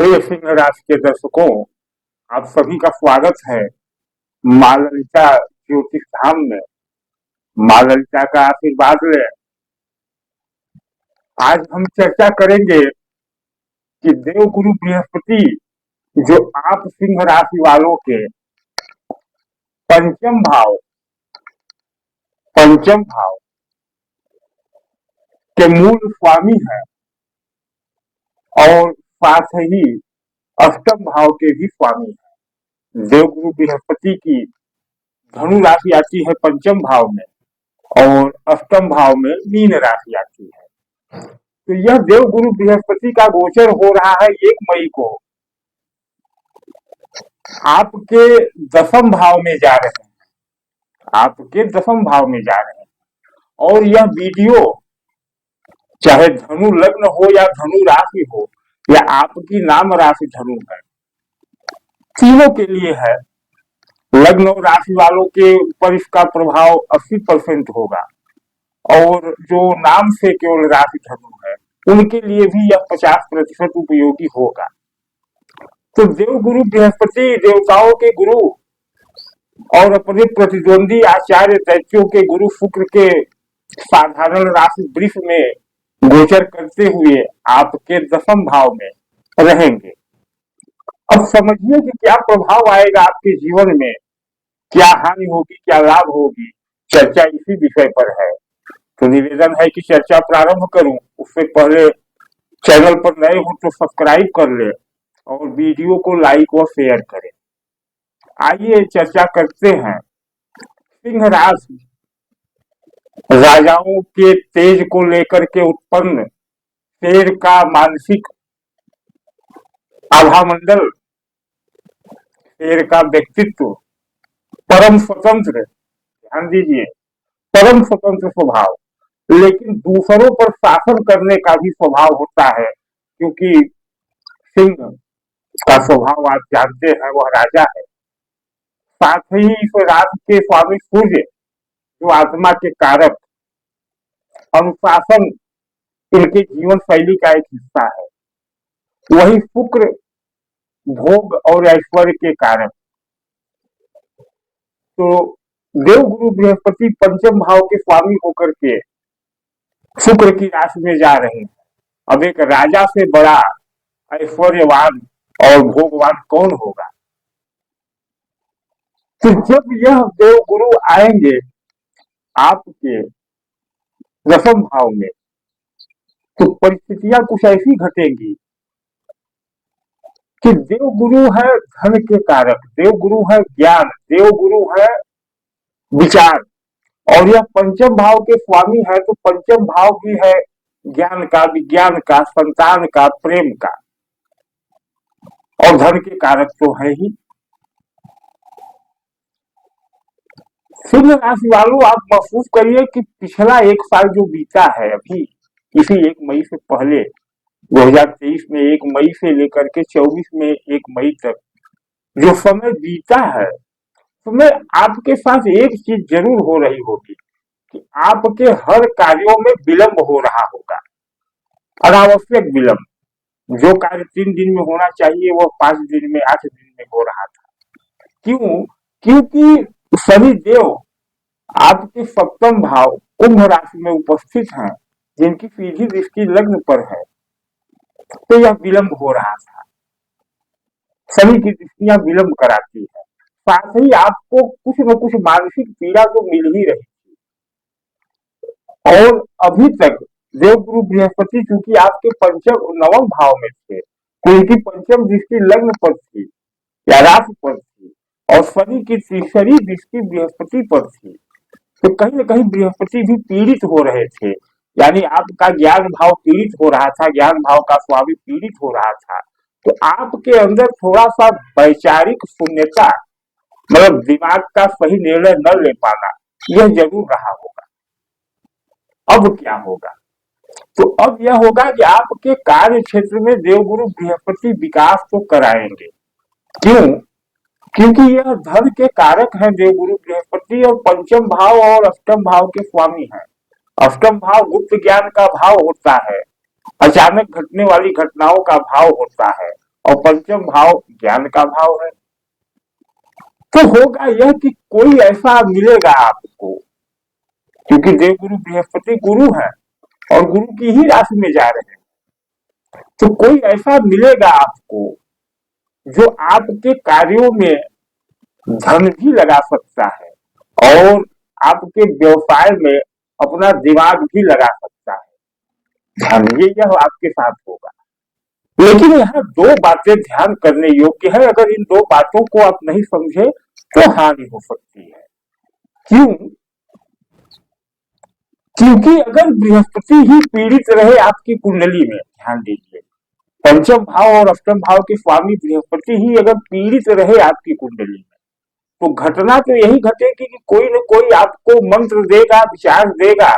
प्रिय सिंह राशि के दर्शकों, आप सभी का स्वागत है माँ ललिता ज्योतिष धाम में। माँ ललिता का आशीर्वाद ले। आज हम चर्चा करेंगे कि देवगुरु बृहस्पति जो आप सिंह राशि वालों के पंचम भाव के मूल स्वामी है और साथ ही अष्टम भाव के भी स्वामी है। देवगुरु बृहस्पति की धनु राशि आती है पंचम भाव में और अष्टम भाव में मीन राशि आती है। तो यह देवगुरु बृहस्पति का गोचर हो रहा है 1 मई को आपके दसम भाव में जा रहे हैं। आपके दसम भाव में जा रहे हैं और यह वीडियो चाहे धनु लग्न हो या धनु राशि हो या आपकी नाम राशि धनु है, तीनों के लिए है। लग्न और राशि वालों के ऊपर इसका प्रभाव 80% होगा और जो नाम से केवल राशि धनु है उनके लिए भी यह 50% उपयोगी होगा। तो देवगुरु बृहस्पति देवताओं के गुरु और अपने प्रतिद्वंदी आचार्य दैत्यों के गुरु शुक्र के साधारण राशि वृष में गोचर करते हुए आपके दसम भाव में रहेंगे। अब समझिए कि क्या प्रभाव आएगा आपके जीवन में, क्या हानि होगी, क्या लाभ होगी। चर्चा इसी विषय पर है। तो निवेदन है कि चर्चा प्रारंभ करूं उससे पहले चैनल पर नए हो तो सब्सक्राइब कर ले और वीडियो को लाइक और शेयर करें। आइए चर्चा करते हैं। सिंह राशि राजाओं के तेज को लेकर के उत्पन्न शेर का मानसिक आभामंडल, शेर का व्यक्तित्व, परम स्वतंत्र, ध्यान दीजिए, परम स्वतंत्र स्वभाव, लेकिन दूसरों पर शासन करने का भी स्वभाव होता है, क्योंकि सिंह का स्वभाव आप जानते हैं वह राजा है। साथ ही इस राशि के स्वामी सूर्य जो आत्मा के कारक, अनुशासन इनके जीवन शैली का एक हिस्सा है। वही शुक्र भोग और ऐश्वर्य के कारक। तो देवगुरु बृहस्पति पंचम भाव के स्वामी होकर के शुक्र की राशि में जा रहे हैं। अब एक राजा से बड़ा ऐश्वर्यवान और भोगवान कौन होगा। तो जब यह देवगुरु आएंगे आपके दसम भाव में तो परिस्थितियां कुछ ऐसी घटेंगी कि देवगुरु है धन के कारक, देवगुरु है ज्ञान, देवगुरु है विचार और यह पंचम भाव के स्वामी है। तो पंचम भाव भी है ज्ञान का, विज्ञान का, संतान का, प्रेम का और धन के कारक तो है ही। सिंह राशि वालों, आप महसूस करिए कि पिछला 1 साल जो बीता है अभी इसी 1 मई से पहले 2023 में 1 मई से लेकर के 24 में 1 मई तक जो समय बीता है उसमें आपके साथ एक चीज जरूर हो रही होगी कि आपके हर कार्यों में विलंब हो रहा होगा, अनावश्यक विलंब। जो कार्य 3 दिन में होना चाहिए वह 5 दिन में, 8 दिन में हो रहा था। क्यों? क्योंकि शनि देव आपके सप्तम भाव कुंभ राशि में उपस्थित हैं, जिनकी सीधी दृष्टि लग्न पर है। तो यह विलंब हो रहा था। शनि की दृष्टियां विलंब कराती है। साथ ही आपको कुछ न कुछ मानसिक पीड़ा तो मिल ही रही थी और अभी तक देवगुरु बृहस्पति चूंकि आपके पंचम नवम भाव में थे तो इनकी पंचम दृष्टि लग्न पर थी या राशि पर थी और शनि की तीसरी दृष्टि बृहस्पति पर थी। तो कहीं न कहीं बृहस्पति भी पीड़ित हो रहे थे, यानी आपका ज्ञान भाव पीड़ित हो रहा था, ज्ञान भाव का स्वामी पीड़ित हो रहा था। तो आपके अंदर थोड़ा सा वैचारिक शून्यता, मतलब दिमाग का सही निर्णय न ले पाना, यह जरूर रहा होगा। अब क्या होगा? तो अब यह होगा कि आपके कार्य क्षेत्र में देवगुरु बृहस्पति विकास तो कराएंगे। क्यों? क्योंकि यह धन के कारक है देवगुरु बृहस्पति और पंचम भाव और अष्टम भाव के स्वामी है। अष्टम भाव गुप्त ज्ञान का भाव होता है, अचानक घटने वाली घटनाओं का भाव होता है और पंचम भाव ज्ञान का भाव है। तो होगा यह कि कोई ऐसा मिलेगा आपको, क्योंकि देवगुरु बृहस्पति गुरु है और गुरु की ही राशि में जा रहे हैं, तो कोई ऐसा मिलेगा आपको जो आपके कार्यों में धन भी लगा सकता है और आपके व्यवसाय में अपना दिमाग भी लगा सकता है। धन यह आपके साथ होगा। लेकिन यहाँ दो बातें ध्यान करने योग्य है, अगर इन दो बातों को आप नहीं समझे तो हानि हो सकती है। क्यों? क्योंकि अगर बृहस्पति ही पीड़ित रहे आपकी कुंडली में, ध्यान दीजिए, पंचम भाव और अष्टम भाव के स्वामी बृहस्पति ही अगर पीड़ित रहे आपकी कुंडली में, तो घटना तो यही घटेगी कि कोई न कोई आपको मंत्र देगा, विचार देगा,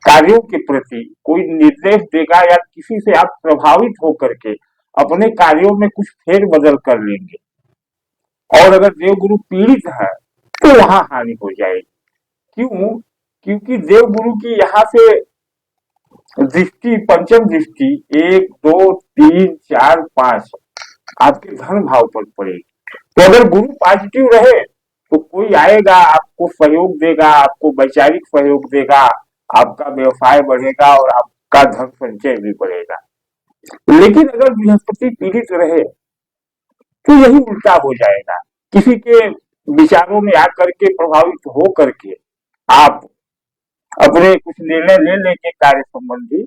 कार्यों के प्रति कोई निर्देश देगा, या किसी से आप प्रभावित होकर के अपने कार्यों में कुछ फेर बदल कर लेंगे। और अगर देवगुरु पीड़ित है तो वहां हानि हो जाएगी। क्यों? क्योंकि देवगुरु की यहाँ से दृष्टि, पंचम दृष्टि 1 2 3 4 5 आपके धन भाव पर पड़ेगी। तो अगर गुरु पॉजिटिव रहे तो कोई आएगा, आपको सहयोग देगा, आपको वैचारिक सहयोग देगा, आपका व्यवसाय बढ़ेगा और आपका धन संचय भी बढ़ेगा। लेकिन अगर बृहस्पति पीड़ित रहे तो यही उल्टा हो जाएगा। किसी के विचारों में आकर के प्रभावित हो करके आप अपने कुछ निर्णय ले लेंगे कार्य संबंधी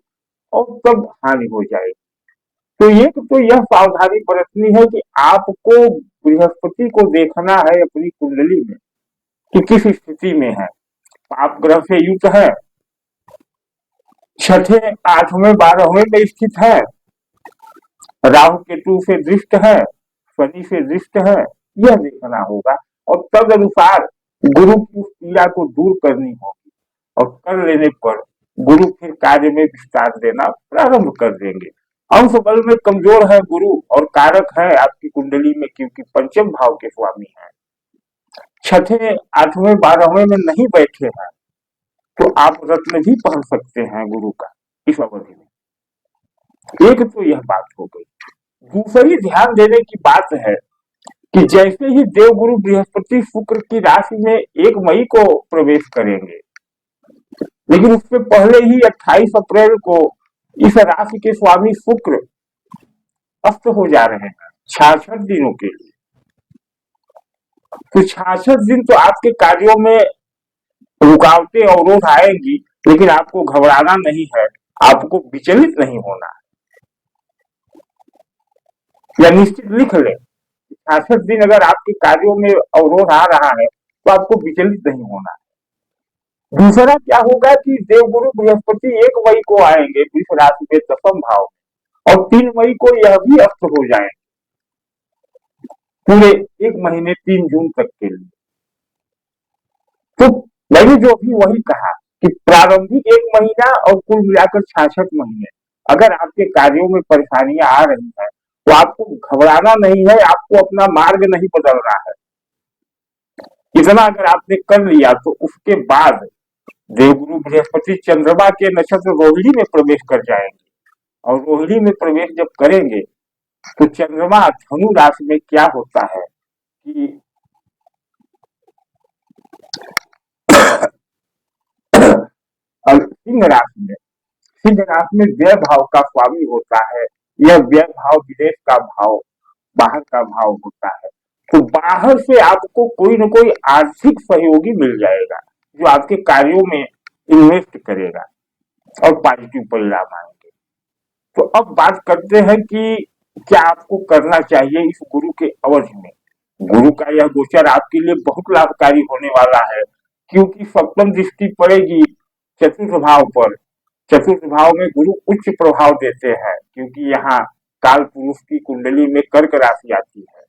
और तब हानि हो जाएगी। तो एक तो यह सावधानी बरतनी है कि आपको बृहस्पति को देखना है अपनी कुंडली में कि किस स्थिति में है। पाप ग्रह से युक्त है, छठे, आठवें, 12वें में स्थित है, राहु केतु से दृष्ट है, शनि से दृष्ट है, यह देखना होगा और तद अनुसार गुरु की उस पीड़ा को दूर करनी होगी। और कर लेने पर गुरु फिर कार्य में विस्तार देना प्रारंभ कर देंगे। अंश बल में कमजोर है गुरु और कारक है आपकी कुंडली में, क्योंकि पंचम भाव के स्वामी है, छठे, आठवें, 12वें में नहीं बैठे हैं, तो आप रत्न भी पहन सकते हैं गुरु का इस अवधि में। एक तो यह बात हो गई। दूसरी ध्यान देने की बात है कि जैसे ही देवगुरु बृहस्पति शुक्र की राशि में 1 मई को प्रवेश करेंगे, लेकिन उससे पहले ही 28 अप्रैल को इस राशि के स्वामी शुक्र अस्त हो जा रहे हैं 66 दिनों के लिए। तो 66 दिन तो आपके कार्यों में रुकावटें, अवरोध आएंगी, लेकिन आपको घबराना नहीं है, आपको विचलित नहीं होना। या निश्चित लिख ले, 66 दिन अगर आपके कार्यों में अवरोध आ रहा है तो आपको विचलित नहीं होना। दूसरा क्या होगा कि देवगुरु बृहस्पति 1 मई को आएंगे वृष राशि में दशम भाव, और 3 मई को यह भी अस्त हो जाएंगे पूरे 1 महीने 3 जून तक के लिए। तो मैंने जो भी वही कहा कि प्रारंभिक 1 महीना और कुल मिलाकर 66 महीने अगर आपके कार्यों में परेशानियां आ रही हैं तो आपको घबराना नहीं है, आपको अपना मार्ग नहीं बदलना है। इतना अगर आपने कर लिया तो उसके बाद देवगुरु बृहस्पति चंद्रमा के नक्षत्र रोहिणी में प्रवेश कर जाएंगे, और रोहिणी में प्रवेश जब करेंगे तो चंद्रमा धनु राशि में क्या होता है कि सिंह राशि में, सिंह राशि में व्यय भाव का स्वामी होता है। यह व्यय भाव विदेश का भाव, बाहर का भाव होता है। तो बाहर से आपको कोई न कोई आर्थिक सहयोगी मिल जाएगा जो आपके कार्यों में इन्वेस्ट करेगा और पॉजिटिव परिणाम आएंगे। तो अब बात करते हैं कि क्या आपको करना चाहिए इस गुरु के अवधि में। गुरु का यह गोचर आपके लिए बहुत लाभकारी होने वाला है, क्योंकि सप्तम दृष्टि पड़ेगी चतुर्थ भाव पर। चतुर्थ भाव में गुरु उच्च प्रभाव देते हैं, क्योंकि यहाँ काल पुरुष की कुंडली में कर्क राशि आती है।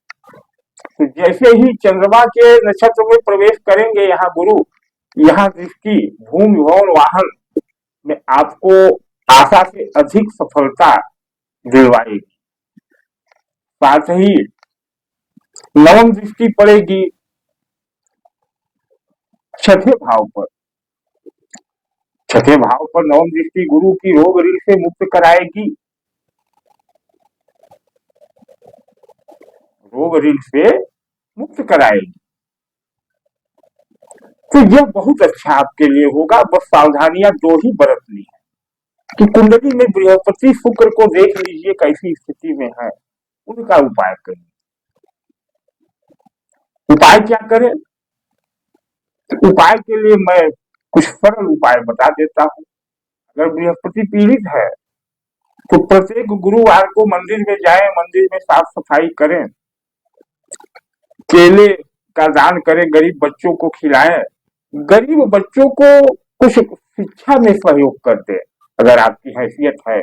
तो जैसे ही चंद्रमा के नक्षत्र में प्रवेश करेंगे यहाँ गुरु, यहाँ दृष्टि भूमि भवन वाहन में आपको आशा से अधिक सफलता दिलवाएगी। साथ ही नवम दृष्टि पड़ेगी छठे भाव पर। छठे भाव पर नवम दृष्टि गुरु की रोग ऋण से मुक्त कराएगी। रोग ऋण से मुक्त कराएगी। तो यह बहुत अच्छा आपके लिए होगा। बस सावधानियां दो ही बरतनी है कि कुंडली में बृहस्पति शुक्र को देख लीजिए कैसी स्थिति में है, उनका उपाय करिए। उपाय क्या करें? उपाय के लिए मैं कुछ सरल उपाय बता देता हूं। अगर बृहस्पति पीड़ित है तो प्रत्येक गुरुवार को मंदिर में जाएं, मंदिर में साफ सफाई करें, केले का दान करें, गरीब बच्चों को खिलाएं, गरीब बच्चों को कुछ शिक्षा में सहयोग कर दे। अगर आपकी हैसियत है,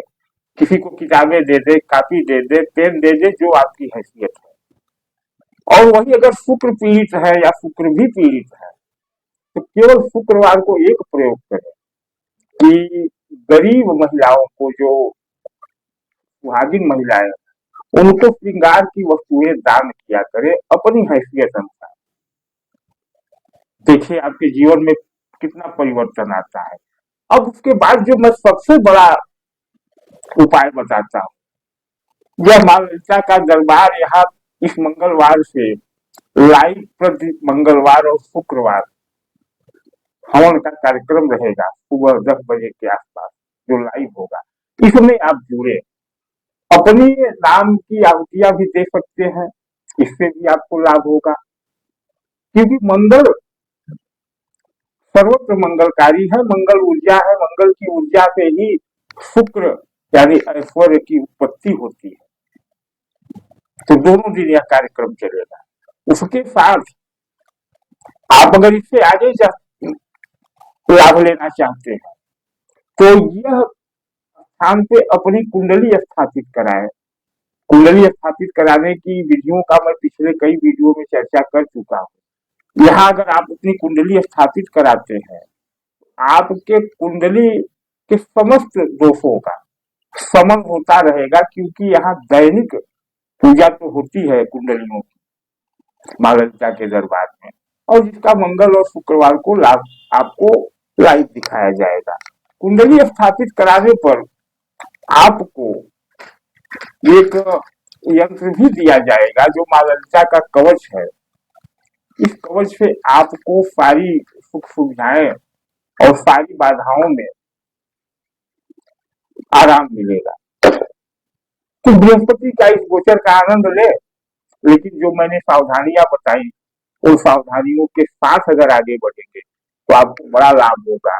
किसी को किताबें दे दे, कापी दे दे, पेन दे दे, जो आपकी हैसियत है। और वही अगर शुक्र पीड़ित है या शुक्र भी पीड़ित है तो केवल शुक्रवार को एक प्रयोग करें कि गरीब महिलाओं को, जो सुहागिन महिलाएं, उनको श्रृंगार की वस्तुएं दान किया करें अपनी हैसियत अनुसार। देखिए आपके जीवन में कितना परिवर्तन आता है। अब उसके बाद जो मैं सबसे बड़ा उपाय बताता हूँ, यह माँ ललिता का दरबार यहाँ इस मंगलवार से लाइव प्रति मंगलवार और शुक्रवार हवन का कार्यक्रम रहेगा सुबह 10 बजे के आसपास, जो लाइव होगा। इसमें आप जुड़े, अपनी नाम की आहुतियां भी दे सकते हैं, इससे भी आपको लाभ होगा। क्योंकि मंगल सर्वत्र मंगलकारी है, मंगल ऊर्जा है, मंगल की ऊर्जा से ही शुक्र यानी ऐश्वर्य की उत्पत्ति होती है। तो दोनों दिन यह कार्यक्रम चलेगा। उसके साथ आप अगर इससे आगे लाभ लेना चाहते हैं तो यह स्थान पे अपनी कुंडली स्थापित कराएं। कुंडली स्थापित कराने की विधियों का मैं पिछले कई वीडियो में चर्चा कर चुका हूँ। यहाँ अगर आप अपनी कुंडली स्थापित कराते हैं, आपके कुंडली के समस्त दोषों का शमन होता रहेगा, क्योंकि यहाँ दैनिक पूजा तो होती है कुंडलियों की माँ ललिता के दरबार में, और जिसका मंगल और शुक्रवार को लाभ आपको लाइव दिखाया जाएगा। कुंडली स्थापित कराने पर आपको एक यंत्र भी दिया जाएगा जो माँ ललिता का कवच है। इस कवच से आपको सारी सुख सुविधाएं और सारी बाधाओं में आराम मिलेगा। तो बृहस्पति का इस गोचर का आनंद ले, लेकिन जो मैंने सावधानियां बताई उन सावधानियों के साथ अगर आगे बढ़ेंगे तो आपको बड़ा लाभ होगा।